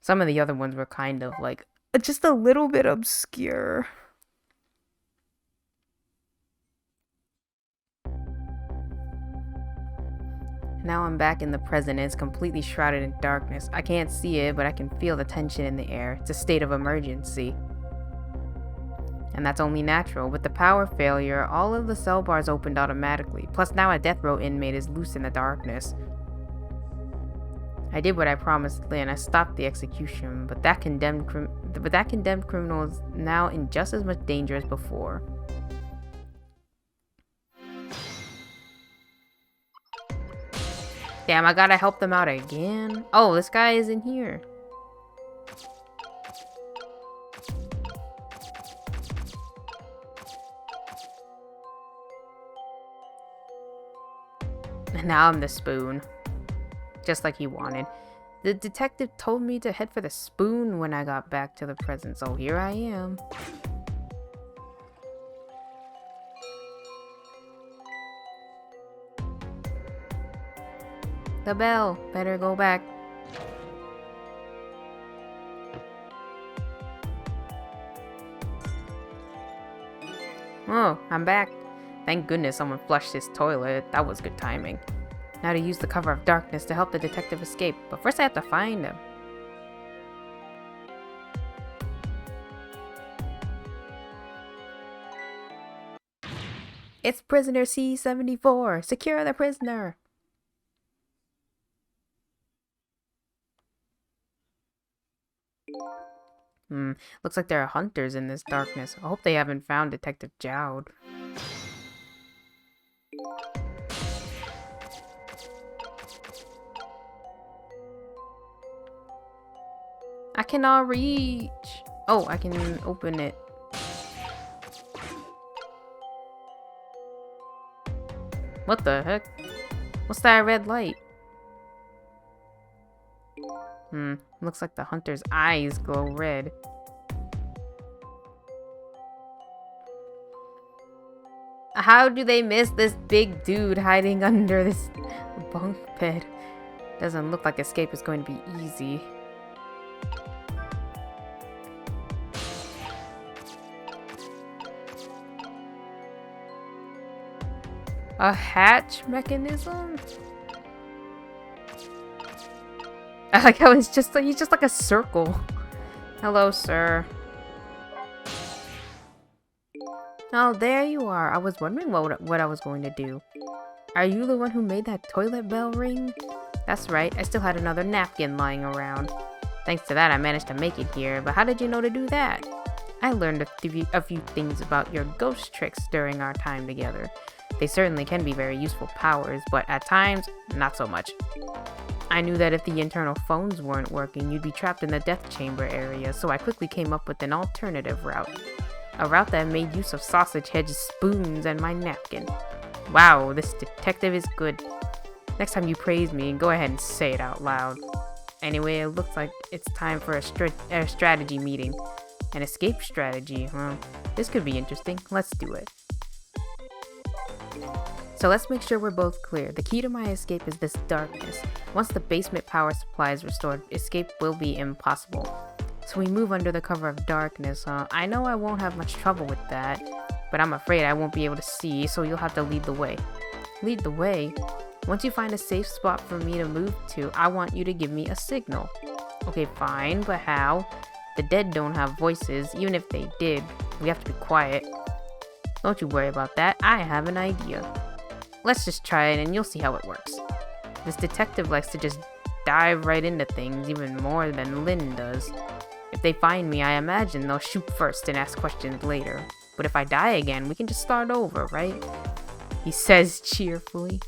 Some of the other ones were kind of like just a little bit obscure. Now I'm back in the present and it's completely shrouded in darkness. I can't see it, but I can feel the tension in the air. It's a state of emergency. And that's only natural. With the power failure, all of the cell bars opened automatically. Plus now a death row inmate is loose in the darkness. I did what I promised Lynn. I stopped the execution, but that condemned criminal is now in just as much danger as before. Damn, I gotta help them out again. Oh, this guy is in here. And now I'm the spoon. Just like he wanted. The detective told me to head for the spoon when I got back to the present, so here I am. The bell. Better go back. Oh, I'm back. Thank goodness someone flushed this toilet. That was good timing. Now to use the cover of darkness to help the detective escape, but first I have to find him. It's prisoner C-74. Secure the prisoner. Looks like there are hunters in this darkness. I hope they haven't found Detective Jowd. I cannot reach. Oh, I can open it. What the heck? What's that red light? Looks like the hunter's eyes glow red. How do they miss this big dude hiding under this bunk bed? Doesn't look like escape is going to be easy. A hatch mechanism? I like how he's just like a circle. Hello, sir. Oh, there you are. I was wondering what I was going to do. Are you the one who made that toilet bell ring? That's right. I still had another napkin lying around. Thanks to that, I managed to make it here. But how did you know to do that? I learned a few things about your ghost tricks during our time together. They certainly can be very useful powers, but at times, not so much. I knew that if the internal phones weren't working, you'd be trapped in the death chamber area, so I quickly came up with an alternative route. A route that made use of sausage hedge spoons and my napkin. Wow, this detective is good. Next time you praise me, go ahead and say it out loud. Anyway, it looks like it's time for a strategy meeting. An escape strategy, huh? This could be interesting. Let's do it. So let's make sure we're both clear. The key to my escape is this darkness. Once the basement power supply is restored, escape will be impossible. So we move under the cover of darkness, huh? I know I won't have much trouble with that, but I'm afraid I won't be able to see, so you'll have to lead the way. Lead the way? Once you find a safe spot for me to move to, I want you to give me a signal. Okay, fine, but how? The dead don't have voices. Even if they did, we have to be quiet. Don't you worry about that. I have an idea. Let's just try it and you'll see how it works. This detective likes to just dive right into things even more than Lynn does. If they find me, I imagine they'll shoot first and ask questions later. But if I die again, we can just start over, right? He says cheerfully.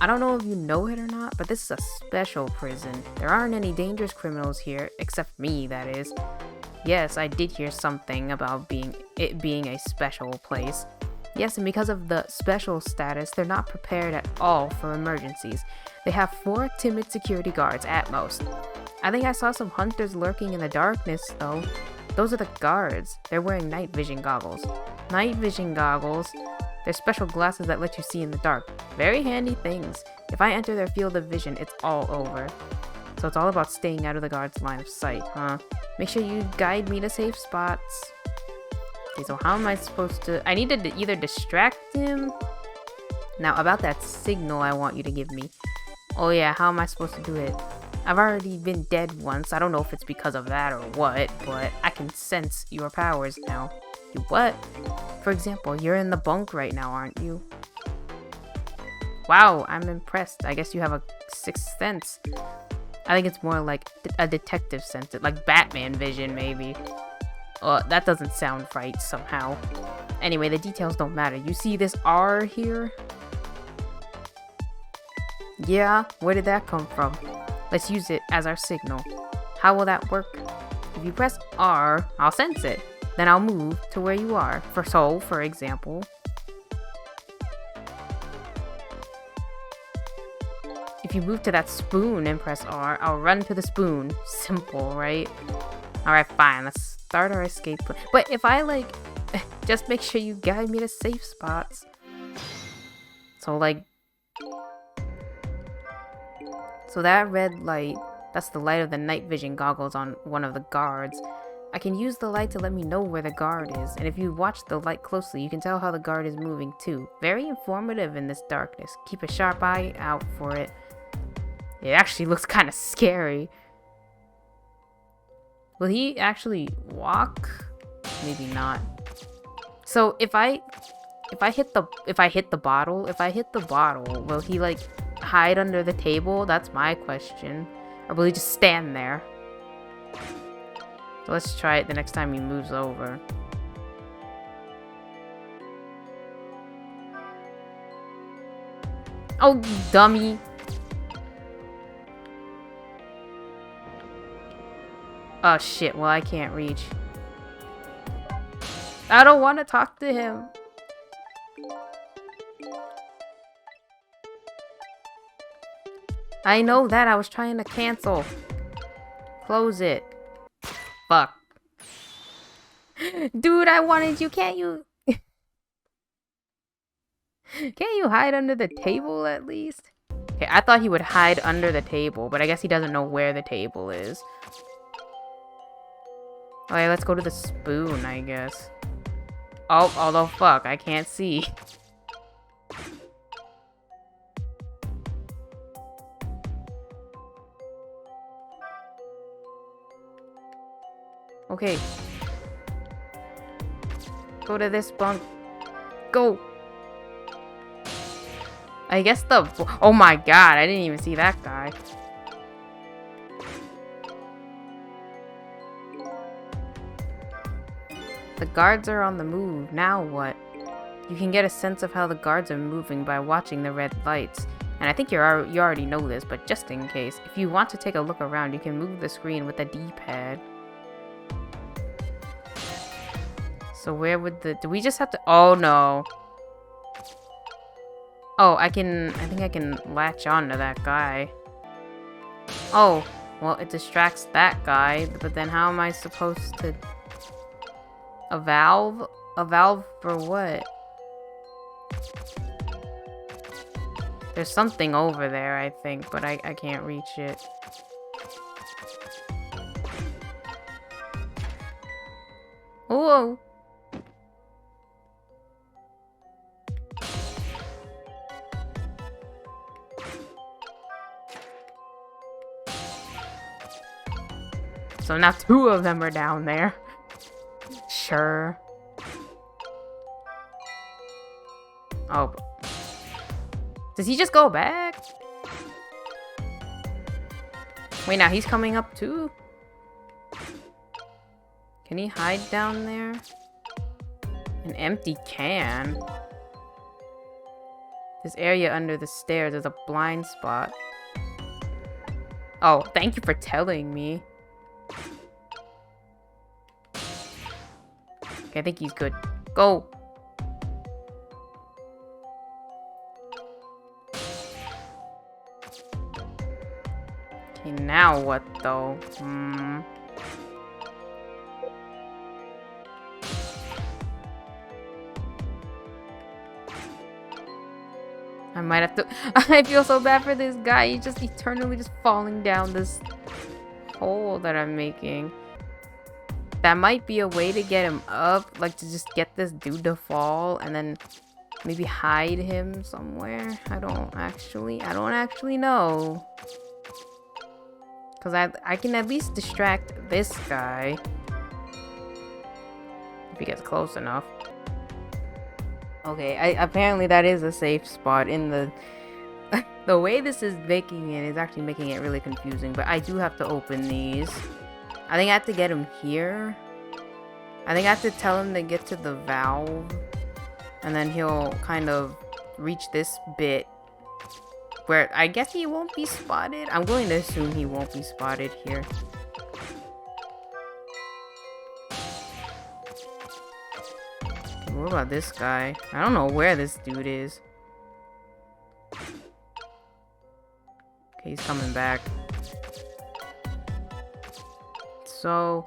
I don't know if you know it or not, but this is a special prison. There aren't any dangerous criminals here, except me, that is. Yes, I did hear something about it being a special place. Yes, and because of the special status, they're not prepared at all for emergencies. They have 4 timid security guards at most. I think I saw some hunters lurking in the darkness, though. Those are the guards. They're wearing night vision goggles. Night vision goggles? They're special glasses that let you see in the dark. Very handy things. If I enter their field of vision, it's all over. So it's all about staying out of the guard's line of sight, huh? Make sure you guide me to safe spots. Okay, so how am I supposed to... I need to either distract him... Now, about that signal I want you to give me. Oh yeah, how am I supposed to do it? I've already been dead once. I don't know if it's because of that or what, but I can sense your powers now. You what? For example, you're in the bunk right now, aren't you? Wow, I'm impressed. I guess you have a sixth sense. I think it's more like a detective sense, like Batman vision, maybe. That doesn't sound right somehow. Anyway, the details don't matter. You see this R here? Yeah, where did that come from? Let's use it as our signal. How will that work? If you press R, I'll sense it. Then I'll move to where you are. For example. If you move to that spoon and press R, I'll run to the spoon. Simple, right? Alright, fine. Let's start our escape plan. But if I, like, just make sure you guide me to safe spots. So, like... So that red light, that's the light of the night vision goggles on one of the guards. I can use the light to let me know where the guard is, and if you watch the light closely, you can tell how the guard is moving too. Very informative in this darkness. Keep a sharp eye out for it. It actually looks kind of scary. Will he actually walk? Maybe not. So if I hit the bottle, will he like hide under the table? That's my question. Or will he just stand there? So let's try it the next time he moves over. Oh, dummy. Oh shit, well I can't reach. I don't want to talk to him. I know that. I was trying to cancel. Close it. Fuck. Dude, I wanted you. Can't you... Can't you hide under the table at least? Okay, I thought he would hide under the table, but I guess he doesn't know where the table is. Okay, let's go to the spoon, I guess. Oh, although fuck, I can't see. Okay. Go to this bunk. Go! I guess the... Oh my god, I didn't even see that guy. The guards are on the move. Now what? You can get a sense of how the guards are moving by watching the red lights. And I think you already know this, but just in case, if you want to take a look around, you can move the screen with the D-pad. So where would the... Do we just have to... Oh, no. Oh, I think I can latch on to that guy. Oh, well, it distracts that guy, but then how am I supposed to... A valve? A valve for what? There's something over there, I think, but I can't reach it. Whoa! So now two of them are down there. Sure. Oh. Does he just go back? Wait, now he's coming up too? Can he hide down there? An empty can. This area under the stairs is a blind spot. Oh, thank you for telling me. Okay, I think he's good. Go! Okay, now what though? I might have to... I feel so bad for this guy. He's just eternally just falling down this hole that I'm making. That might be a way to get him up, like to just get this dude to fall and then maybe hide him somewhere. I don't actually know. Cause I can at least distract this guy if he gets close enough. Okay, apparently that is a safe spot in the the way this is making it is actually making it really confusing, but I do have to open these. I think I have to get him here. I think I have to tell him to get to the valve, and then he'll kind of reach this bit where I guess he won't be spotted. I'm going to assume he won't be spotted here. What about this guy? I don't know where this dude is. Okay, he's coming back. So...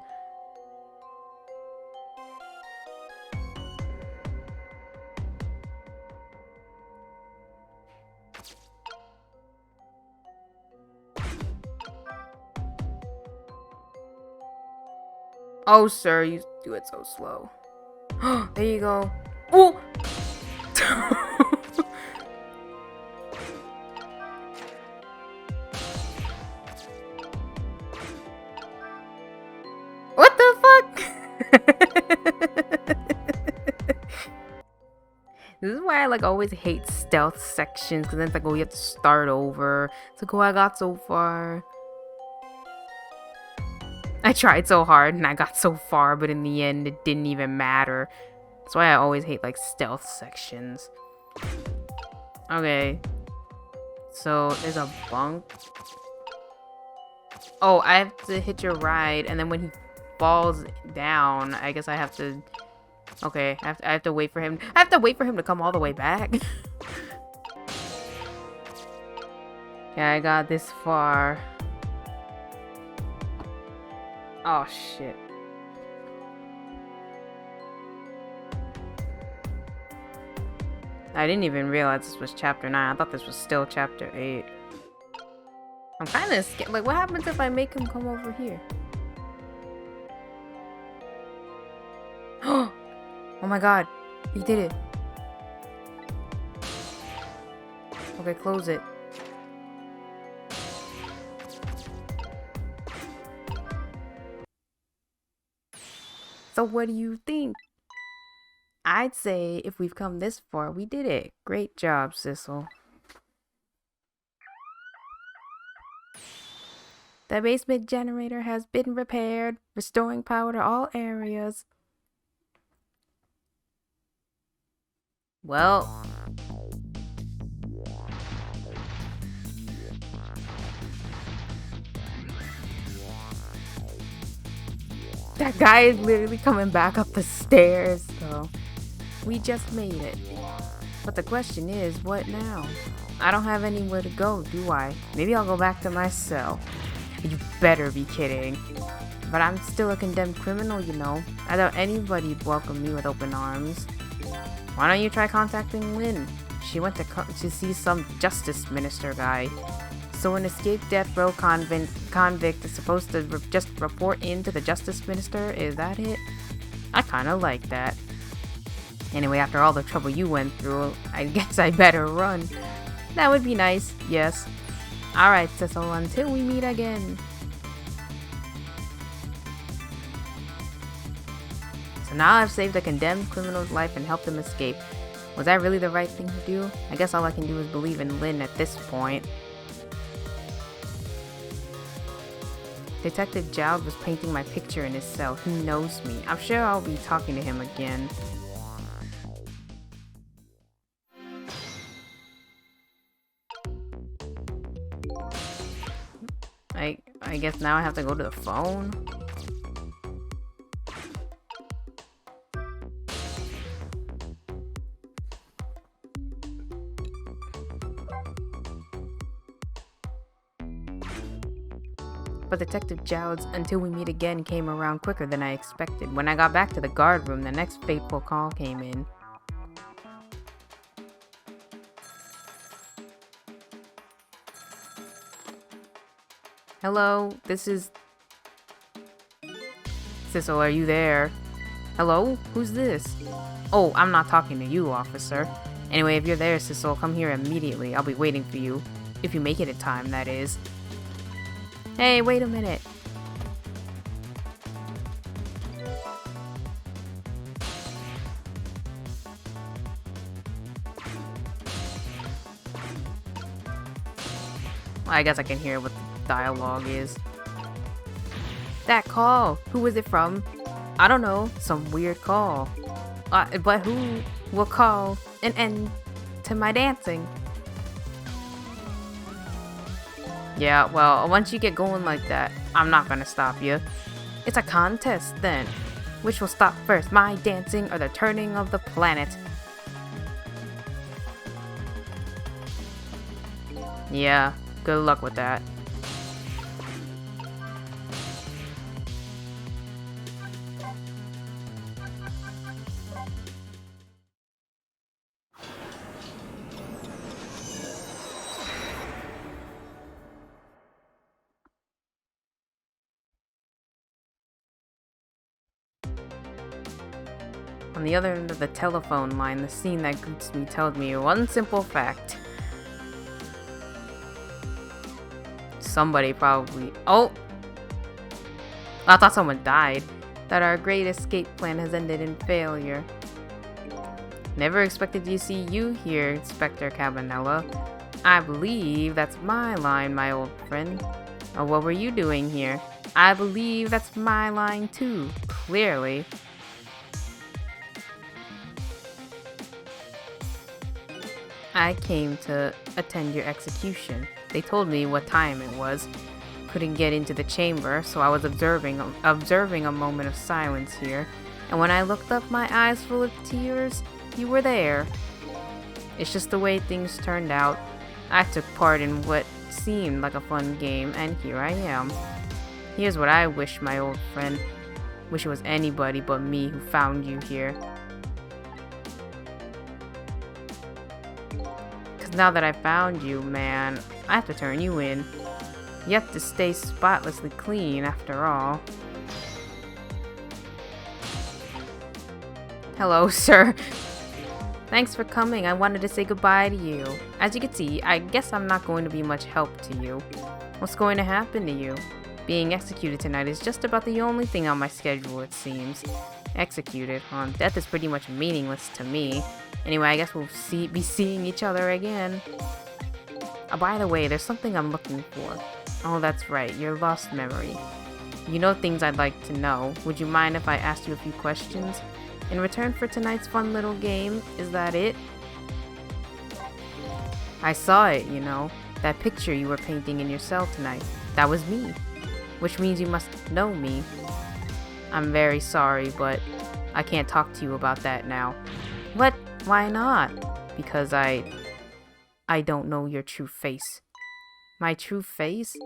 Oh, sir, you do it so slow. There you go. Oh! What the fuck? This is why I like always hate stealth sections, because then it's like, oh, you have to start over. It's like, oh, I got so far. I tried so hard and I got so far, but in the end it didn't even matter. That's why I always hate like stealth sections. Okay. So there's a bunk. Oh, I have to hitch a ride, and then when he falls down, I guess I have to... Okay, I have to wait for him. I have to wait for him to come all the way back. Yeah, I got this far. Oh, shit. I didn't even realize this was chapter 9. I thought this was still chapter 8. I'm kind of scared. Like, what happens if I make him come over here? Oh my god. He did it. Okay, close it. So what do you think? I'd say if we've come this far, we did it. Great job, Sissel. The basement generator has been repaired, restoring power to all areas. Well... That guy is literally coming back up the stairs, so we just made it. But the question is, what now? I don't have anywhere to go, do I? Maybe I'll go back to my cell. You better be kidding. But I'm still a condemned criminal, you know. I doubt anybody'd welcome me with open arms. Why don't you try contacting Lynn? She went to see some justice minister guy. So an escaped death row convict is supposed to just report in to the justice minister? Is that it? I kinda like that. Anyway, after all the trouble you went through, I guess I better run. That would be nice, yes. Alright, Sissel, until we meet again. So now I've saved a condemned criminal's life and helped him escape. Was that really the right thing to do? I guess all I can do is believe in Lynn at this point. Detective Jowd was painting my picture in his cell. He knows me. I'm sure I'll be talking to him again. I guess now I have to go to the phone. But Detective Jowd's "until we meet again" came around quicker than I expected. When I got back to the guard room, the next fateful call came in. Hello, this is Sissel, are you there? Hello? Who's this? Oh, I'm not talking to you, officer. Anyway, if you're there, Sissel, come here immediately. I'll be waiting for you. If you make it in time, that is. Hey, wait a minute. I guess I can hear what the dialogue is. That call! Who was it from? I don't know. Some weird call. But who will call an end to my dancing? Yeah, well, once you get going like that, I'm not gonna stop you. It's a contest, then. Which will stop first, my dancing or the turning of the planet? Yeah, good luck with that. On the other end of the telephone line, the scene that greets me tells me one simple fact. Somebody probably... Oh! I thought someone died. That our great escape plan has ended in failure. Never expected to see you here, Inspector Cabanela. I believe that's my line, my old friend. Oh, what were you doing here? I believe that's my line too, clearly. I came to attend your execution. They told me what time it was. Couldn't get into the chamber, so I was observing a moment of silence here. And when I looked up, my eyes full of tears, you were there. It's just the way things turned out. I took part in what seemed like a fun game, and here I am. Here's what I wish, my old friend. Wish it was anybody but me who found you here. Now that I found you, man, I have to turn you in. You have to stay spotlessly clean, after all. Hello, sir. Thanks for coming. I wanted to say goodbye to you. As you can see, I guess I'm not going to be much help to you. What's going to happen to you? Being executed tonight is just about the only thing on my schedule, it seems. Executed, huh? Death is pretty much meaningless to me. Anyway, I guess we'll be seeing each other again. By the way, there's something I'm looking for. Oh, that's right, your lost memory. You know things I'd like to know. Would you mind if I asked you a few questions? In return for tonight's fun little game, is that it? I saw it, you know. That picture you were painting in your cell tonight. That was me. Which means you must know me. I'm very sorry, but I can't talk to you about that now. What? Why not? Because I don't know your true face. My true face?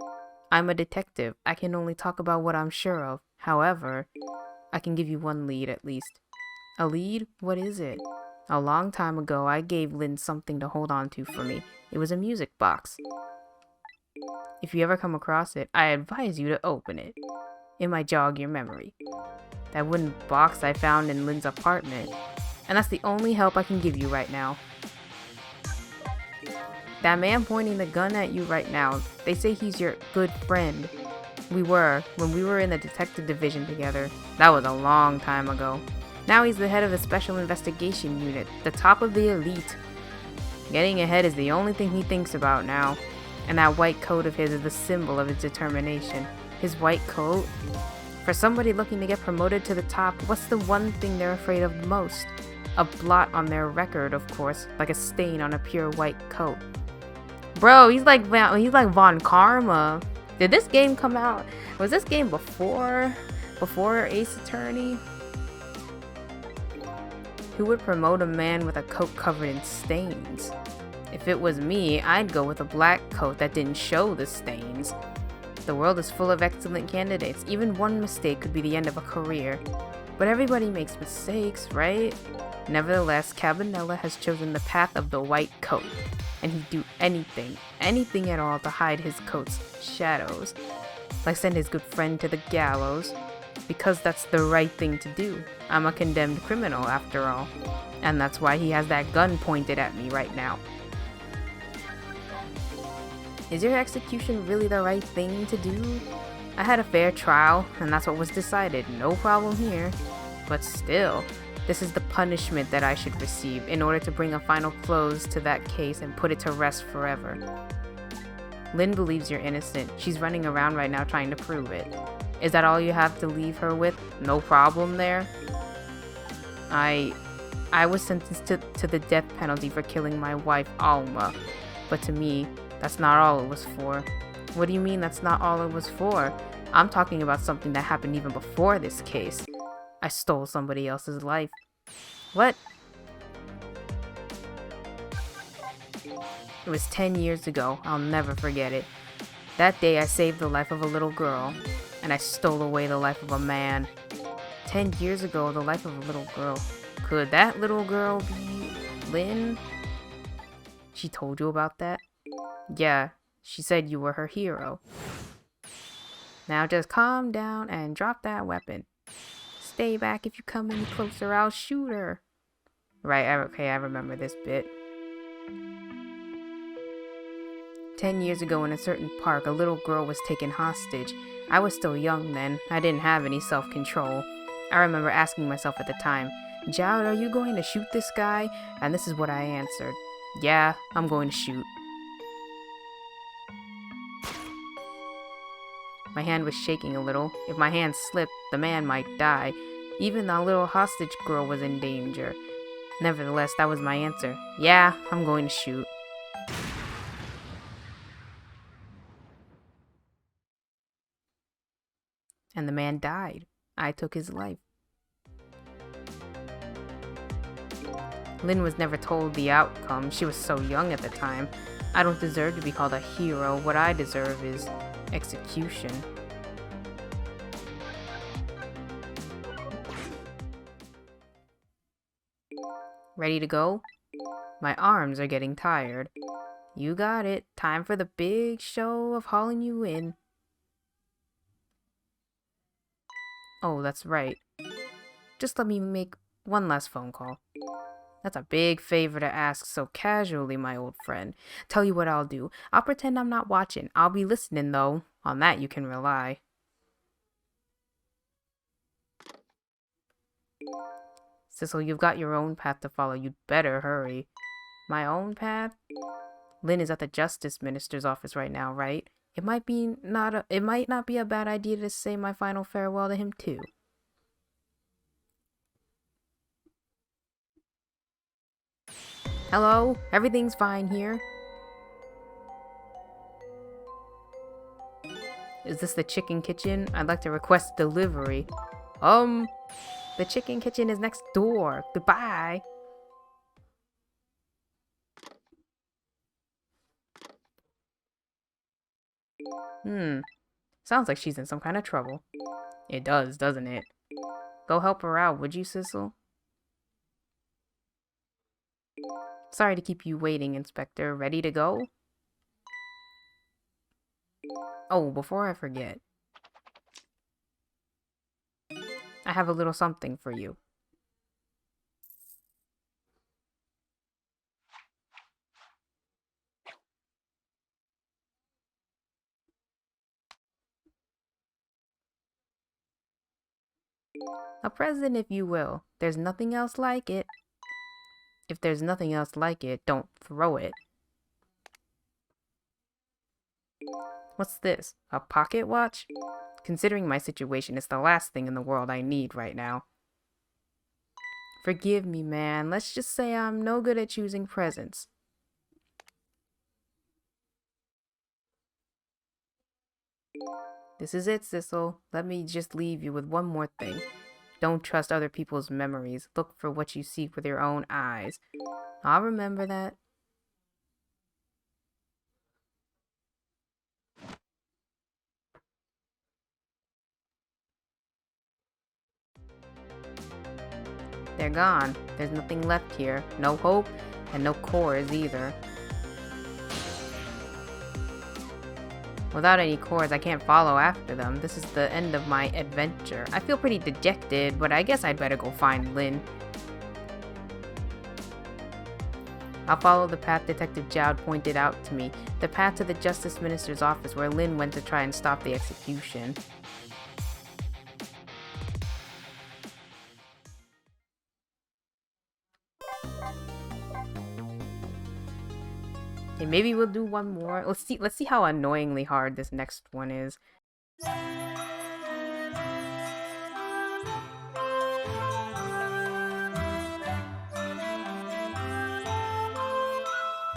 I'm a detective. I can only talk about what I'm sure of. However, I can give you one lead at least. A lead? What is it? A long time ago, I gave Lynn something to hold on to for me. It was a music box. If you ever come across it, I advise you to open it. It might jog your memory. That wooden box I found in Lynn's apartment. And that's the only help I can give you right now. That man pointing the gun at you right now, they say he's your good friend. When we were in the detective division together. That was a long time ago. Now he's the head of the special investigation unit, the top of the elite. Getting ahead is the only thing he thinks about now. And that white coat of his is the symbol of his determination. His white coat? For somebody looking to get promoted to the top, what's the one thing they're afraid of the most? A blot on their record, of course, like a stain on a pure white coat. Bro, he's like Von Karma. Did this game come out? Was this game before Ace Attorney? Who would promote a man with a coat covered in stains? If it was me, I'd go with a black coat that didn't show the stains. The world is full of excellent candidates. Even one mistake could be the end of a career. But everybody makes mistakes, right? Nevertheless, Cabanela has chosen the path of the white coat. And he'd do anything at all to hide his coat's shadows. Like send his good friend to the gallows. Because that's the right thing to do. I'm a condemned criminal, after all. And that's why he has that gun pointed at me right now. Is your execution really the right thing to do? I had a fair trial, and that's what was decided. No problem here. But still, this is the punishment that I should receive in order to bring a final close to that case and put it to rest forever. Lynn believes you're innocent. She's running around right now trying to prove it. Is that all you have to leave her with? No problem there? I was sentenced to the death penalty for killing my wife, Alma. But to me, that's not all it was for. What do you mean that's not all it was for? I'm talking about something that happened even before this case. I stole somebody else's life. What? It was 10 years ago. I'll never forget it. That day I saved the life of a little girl, and I stole away the life of a man. 10 years ago, the life of a little girl. Could that little girl be Lynn? She told you about that? Yeah, she said you were her hero. Now just calm down and drop that weapon. Stay back. If you come any closer, I'll shoot her. Right, okay, I remember this bit. 10 years ago in a certain park, a little girl was taken hostage. I was still young then. I didn't have any self-control. I remember asking myself at the time, Jowd, are you going to shoot this guy? And this is what I answered. Yeah, I'm going to shoot. My hand was shaking a little. If my hand slipped, the man might die. Even the little hostage girl was in danger. Nevertheless, that was my answer. Yeah, I'm going to shoot. And the man died. I took his life. Lynn was never told the outcome. She was so young at the time. I don't deserve to be called a hero. What I deserve is execution. Ready to go? My arms are getting tired. You got it. Time for the big show of hauling you in. Oh, that's right. Just let me make one last phone call. That's a big favor to ask so casually, my old friend. Tell you what I'll do. I'll pretend I'm not watching. I'll be listening, though. On that you can rely. Cecil, you've got your own path to follow. You'd better hurry. My own path? Lynn is at the Justice Minister's office right now, right? It might not be a bad idea to say my final farewell to him, too. Hello? Everything's fine here. Is this the Chicken Kitchen? I'd like to request delivery. The Chicken Kitchen is next door. Goodbye. Sounds like she's in some kind of trouble. It does, doesn't it? Go help her out, would you, Cecil? Sorry to keep you waiting, Inspector. Ready to go? Oh, before I forget. I have a little something for you. A present, if you will. There's nothing else like it. If there's nothing else like it, don't throw it. What's this? A pocket watch? Considering my situation, it's the last thing in the world I need right now. Forgive me, man. Let's just say I'm no good at choosing presents. This is it, Cecil. Let me just leave you with one more thing. Don't trust other people's memories. Look for what you see with your own eyes. I'll remember that. They're gone. There's nothing left here. No hope, and no cores either. Without any cords, I can't follow after them. This is the end of my adventure. I feel pretty dejected, but I guess I'd better go find Lynn. I'll follow the path Detective Jowd pointed out to me. The path to the Justice Minister's office where Lynn went to try and stop the execution. Okay, maybe we'll do one more. Let's see how annoyingly hard this next one is.